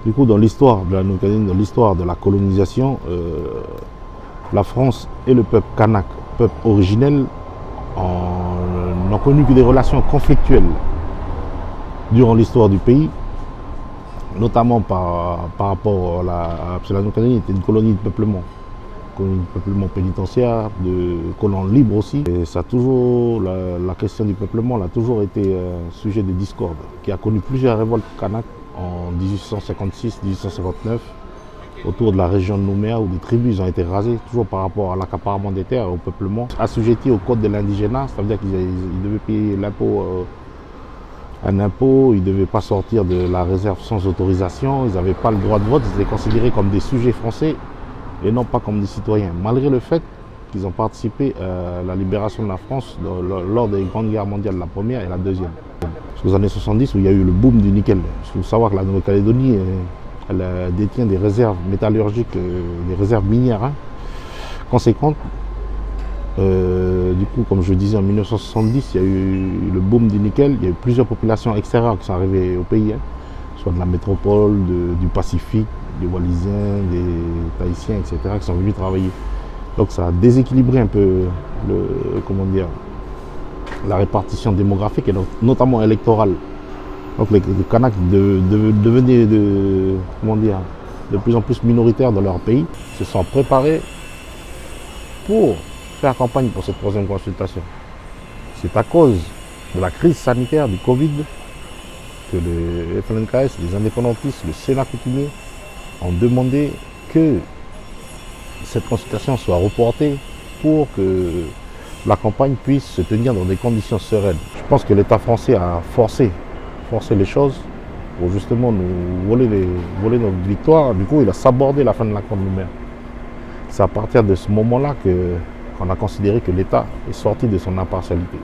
Du coup, dans l'histoire de la Nouvelle-Calédonie, dans l'histoire de la colonisation, la France et le peuple kanak, peuple originel, n'ont connu que des relations conflictuelles durant l'histoire du pays, notamment par rapport à parce que la Nouvelle-Calédonie était une colonie de peuplement pénitentiaire, de colons libres aussi. Et ça a toujours, la question du peuplement a toujours été un sujet de discorde, qui a connu plusieurs révoltes kanak en 1856-1859, autour de la région de Nouméa, où des tribus ont été rasées, toujours par rapport à l'accaparement des terres et au peuplement. Assujettis au code de l'indigénat, ça veut dire qu'ils devaient payer un impôt, ils ne devaient pas sortir de la réserve sans autorisation, ils n'avaient pas le droit de vote, ils étaient considérés comme des sujets français et non pas comme des citoyens, malgré le fait qu'ils ont participé à la libération de la France lors des grandes guerres mondiales, la première et la deuxième. Aux années 70, où il y a eu le boom du nickel. Il faut savoir que la Nouvelle-Calédonie détient des réserves métallurgiques, des réserves minières conséquentes. Du coup, comme je disais, en 1970, il y a eu le boom du nickel. Il y a eu plusieurs populations extérieures qui sont arrivées au pays, soit de la métropole, du Pacifique, des Wallisiens, des Tahitiens, etc., qui sont venus travailler. Donc ça a déséquilibré un peu la répartition démographique et notamment électorale. Donc les Kanaks devenaient de plus en plus minoritaires dans leur pays, se sont préparés pour faire campagne pour cette troisième consultation. C'est à cause de la crise sanitaire du Covid que le FLNKS, les indépendantistes, le Sénat coutumier ont demandé que cette consultation soit reportée pour que la campagne puisse se tenir dans des conditions sereines. Je pense que l'État français a forcé les choses pour justement nous voler notre victoire. Du coup, il a sabordé la fin de l'accord de Nouméa. C'est à partir de ce moment-là qu'on a considéré que l'État est sorti de son impartialité.